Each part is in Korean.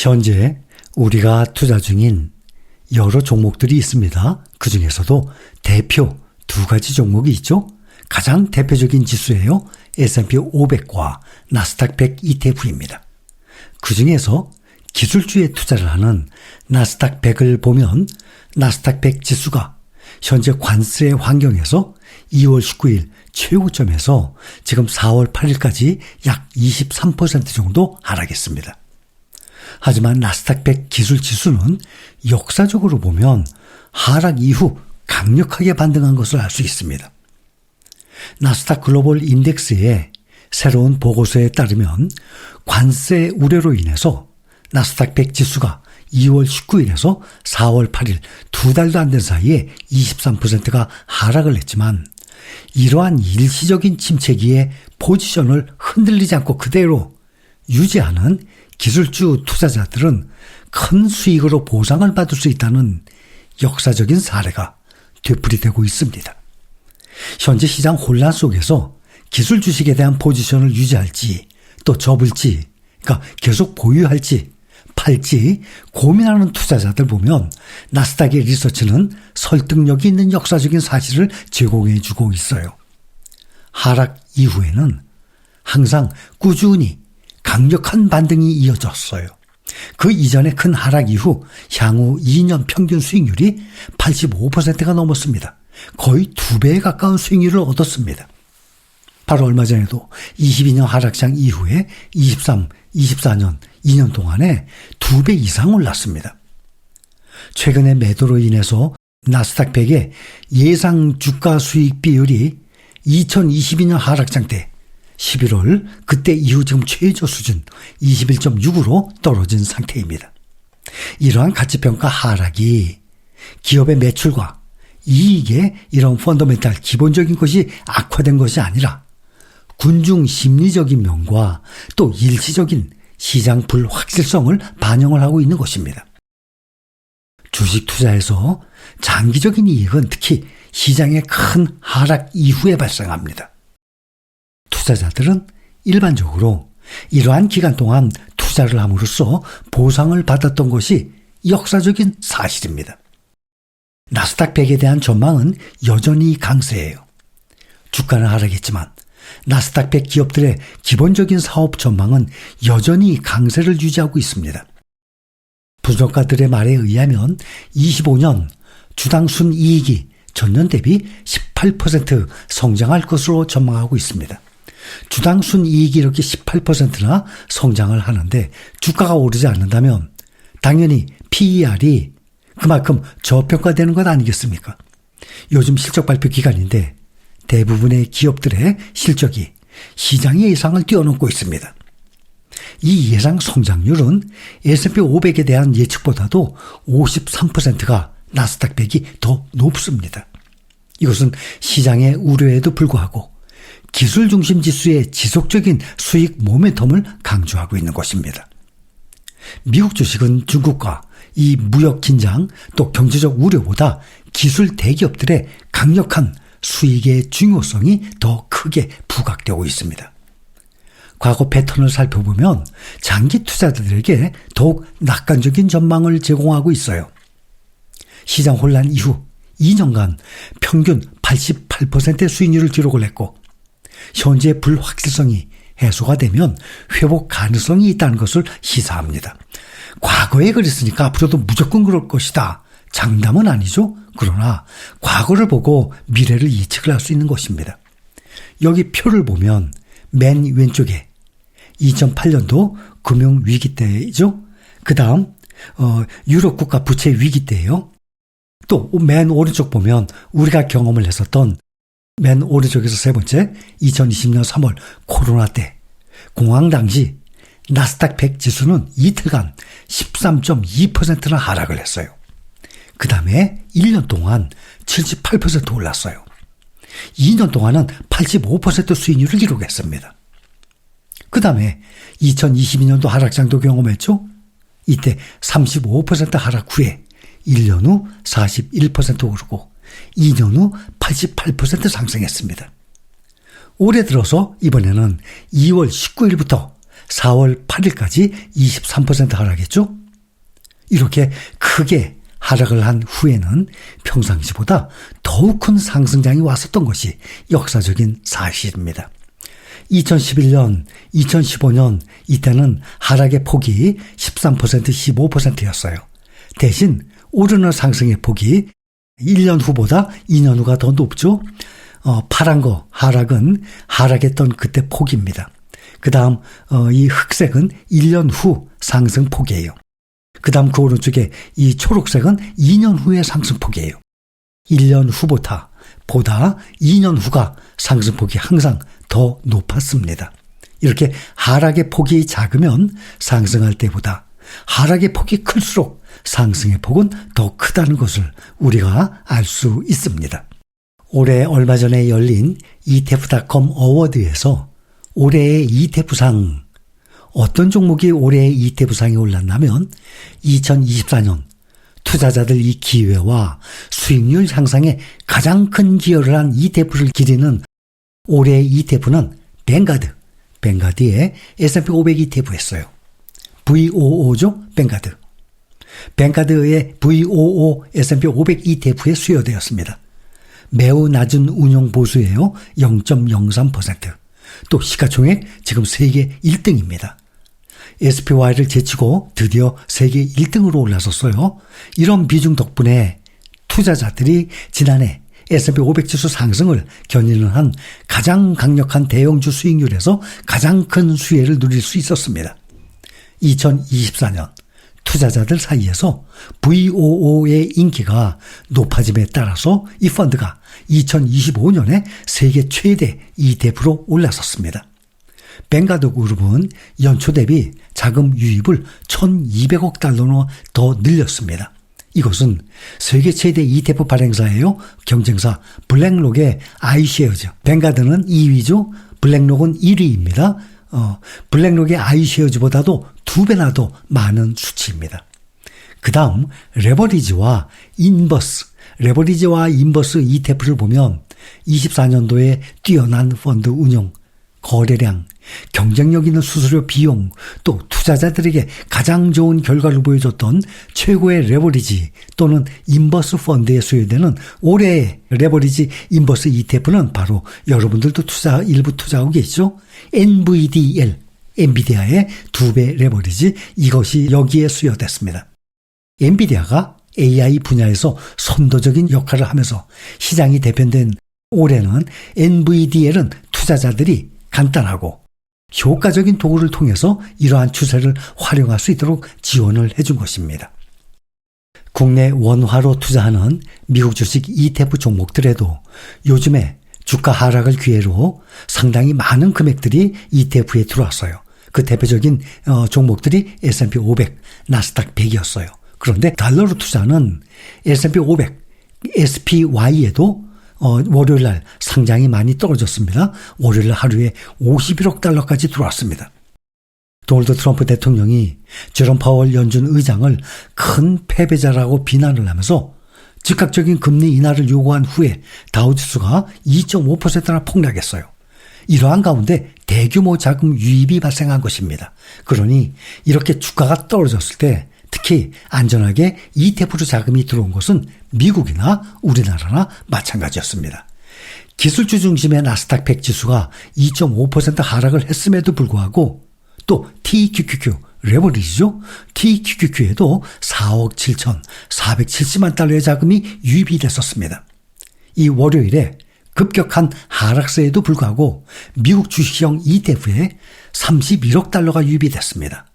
현재 우리가 투자 중인 여러 종목들이 있습니다. 그 중에서도 대표 두 가지 종목이 있죠. 가장 대표적인 지수예요. S&P 500과 나스닥 100 ETF입니다. 그 중에서 기술주에 투자를 하는 나스닥 100을 보면 나스닥 100 지수가 현재 관세 환경에서 2월 19일 최고점에서 지금 4월 8일까지 약 23% 정도 하락했습니다. 하지만 나스닥 100 기술 지수는 역사적으로 보면 하락 이후 강력하게 반등한 것을 알 수 있습니다. 나스닥 글로벌 인덱스의 새로운 보고서에 따르면 관세 우려로 인해서 나스닥 100 지수가 2월 19일에서 4월 8일 두 달도 안 된 사이에 23%가 하락을 했지만 이러한 일시적인 침체기에 포지션을 흔들리지 않고 그대로 유지하는 기술주 투자자들은 큰 수익으로 보상을 받을 수 있다는 역사적인 사례가 되풀이되고 있습니다. 현재 시장 혼란 속에서 기술 주식에 대한 포지션을 유지할지 또 접을지, 그러니까 계속 보유할지 팔지 고민하는 투자자들 보면 나스닥의 리서치는 설득력이 있는 역사적인 사실을 제공해 주고 있어요. 하락 이후에는 항상 꾸준히 강력한 반등이 이어졌어요. 그 이전의 큰 하락 이후 향후 2년 평균 수익률이 85%가 넘었습니다. 거의 2배에 가까운 수익률을 얻었습니다. 바로 얼마 전에도 22년 하락장 이후에 23, 24년 2년 동안에 2배 이상 올랐습니다. 최근의 매도로 인해서 나스닥 100의 예상 주가 수익 비율이 2022년 하락장 때 11월 그때 이후 지금 최저 수준 21.6으로 떨어진 상태입니다. 이러한 가치평가 하락이 기업의 매출과 이익의 이런 펀더멘탈 기본적인 것이 악화된 것이 아니라 군중 심리적인 면과 또 일시적인 시장 불확실성을 반영을 하고 있는 것입니다. 주식 투자에서 장기적인 이익은 특히 시장의 큰 하락 이후에 발생합니다. 투자자들은 일반적으로 이러한 기간 동안 투자를 함으로써 보상을 받았던 것이 역사적인 사실입니다. 나스닥 100에 대한 전망은 여전히 강세예요. 주가는 하락했지만 나스닥 100 기업들의 기본적인 사업 전망은 여전히 강세를 유지하고 있습니다. 분석가들의 말에 의하면 25년 주당 순이익이 전년 대비 18% 성장할 것으로 전망하고 있습니다. 주당 순이익이 이렇게 18%나 성장을 하는데 주가가 오르지 않는다면 당연히 PER이 그만큼 저평가되는 것 아니겠습니까? 요즘 실적 발표 기간인데 대부분의 기업들의 실적이 시장의 예상을 뛰어넘고 있습니다. 이 예상 성장률은 S&P 500에 대한 예측보다도 53%가 나스닥 100이 더 높습니다. 이것은 시장의 우려에도 불구하고 기술 중심 지수의 지속적인 수익 모멘텀을 강조하고 있는 것입니다. 미국 주식은 중국과 이 무역 긴장 또 경제적 우려보다 기술 대기업들의 강력한 수익의 중요성이 더 크게 부각되고 있습니다. 과거 패턴을 살펴보면 장기 투자자들에게 더욱 낙관적인 전망을 제공하고 있어요. 시장 혼란 이후 2년간 평균 88%의 수익률을 기록을 했고 현재 불확실성이 해소가 되면 회복 가능성이 있다는 것을 시사합니다. 과거에 그랬으니까 앞으로도 무조건 그럴 것이다. 장담은 아니죠. 그러나 과거를 보고 미래를 예측을 할 수 있는 것입니다. 여기 표를 보면 맨 왼쪽에 2008년도 금융위기 때이죠. 그 다음 유럽 국가 부채 위기 때예요. 또 맨 오른쪽 보면 우리가 경험을 했었던 맨 오른쪽에서 세 번째 2020년 3월 코로나 때 공황 당시 나스닥 100 지수는 이틀간 13.2%나 하락을 했어요. 그 다음에 1년 동안 78% 올랐어요. 2년 동안은 85% 수익률을 기록했습니다. 그 다음에 2022년도 하락장도 경험했죠. 이때 35% 하락 후에 1년 후 41% 오르고 2년 후 88% 상승했습니다. 올해 들어서 이번에는 2월 19일부터 4월 8일까지 23% 하락했죠. 이렇게 크게 하락을 한 후에는 평상시보다 더욱 큰 상승장이 왔었던 것이 역사적인 사실입니다. 2011년, 2015년 이때는 하락의 폭이 13%, 15%였어요. 대신 오르는 상승의 폭이 1년 후보다 2년 후가 더 높죠. 파란 거 하락은 하락했던 그때 폭입니다. 그 다음 이 흑색은 1년 후 상승 폭이에요. 그 다음 그 오른쪽에 이 초록색은 2년 후의 상승폭이에요. 1년 후보다 2년 후가 상승폭이 항상 더 높았습니다. 이렇게 하락의 폭이 작으면 상승할 때보다 하락의 폭이 클수록 상승의 폭은 더 크다는 것을 우리가 알 수 있습니다. 올해 얼마 전에 열린 ETF.com 어워드에서 올해의 ETF상, 어떤 종목이 올해의 ETF상에 올랐냐면 2024년 투자자들 이 기회와 수익률 향상에 가장 큰 기여를 한 ETF를 기리는 올해의 ETF는 뱅가드의 S&P 500 ETF였어요. VOO죠? 뱅가드의 VOO S&P 500 ETF에 수여되었습니다. 매우 낮은 운용 보수예요. 0.03%. 또 시가총액 지금 세계 1등입니다. SPY를 제치고 드디어 세계 1등으로 올라섰어요. 이런 비중 덕분에 투자자들이 지난해 S&P 500 지수 상승을 견인을 한 가장 강력한 대형주 수익률에서 가장 큰 수혜를 누릴 수 있었습니다. 2024년 투자자들 사이에서 VOO의 인기가 높아짐에 따라서 이 펀드가 2025년에 세계 최대 ETF로 올라섰습니다. 뱅가드 그룹은 연초 대비 자금 유입을 1,200억 달러로 더 늘렸습니다. 이것은 세계 최대 ETF 발행사예요. 경쟁사 블랙록의 아이쉐어즈. 뱅가드는 2위죠. 블랙록은 1위입니다. 블랙록의 아이쉐어즈보다도 2배나 더 많은 수치입니다. 그 다음 레버리지와 인버스 ETF를 보면 24년도에 뛰어난 펀드 운용, 거래량, 경쟁력 있는 수수료 비용, 또 투자자들에게 가장 좋은 결과를 보여줬던 최고의 레버리지 또는 인버스 펀드에 수여되는 올해의 레버리지 인버스 ETF는 바로 여러분들도 일부 투자하고 계시죠? NVDL, 엔비디아의 2배 레버리지, 이것이 여기에 수여됐습니다. 엔비디아가 AI 분야에서 선도적인 역할을 하면서 시장이 대변된 올해는 NVDL은 투자자들이 간단하고 효과적인 도구를 통해서 이러한 추세를 활용할 수 있도록 지원을 해준 것입니다. 국내 원화로 투자하는 미국 주식 ETF 종목들에도 요즘에 주가 하락을 기회로 상당히 많은 금액들이 ETF에 들어왔어요. 그 대표적인 종목들이 S&P 500, 나스닥 100이었어요. 그런데 달러로 투자하는 S&P 500, SPY에도 월요일날 상장이 많이 떨어졌습니다. 월요일날 하루에 51억 달러까지 들어왔습니다. 도널드 트럼프 대통령이 제롬 파월 연준 의장을 큰 패배자라고 비난을 하면서 즉각적인 금리 인하를 요구한 후에 다우지수가 2.5%나 폭락했어요. 이러한 가운데 대규모 자금 유입이 발생한 것입니다. 그러니 이렇게 주가가 떨어졌을 때 특히 안전하게 ETF로 자금이 들어온 것은 미국이나 우리나라나 마찬가지였습니다. 기술주 중심의 나스닥 100 지수가 2.5% 하락을 했음에도 불구하고 또 TQQQ, 레버리지죠. TQQQ에도 4억 7,470만 달러의 자금이 유입이 됐었습니다. 이 월요일에 급격한 하락세에도 불구하고 미국 주식형 ETF에 31억 달러가 유입이 됐습니다.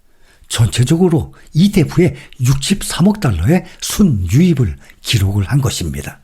전체적으로 ETF에 63억 달러의 순유입을 기록을 한 것입니다.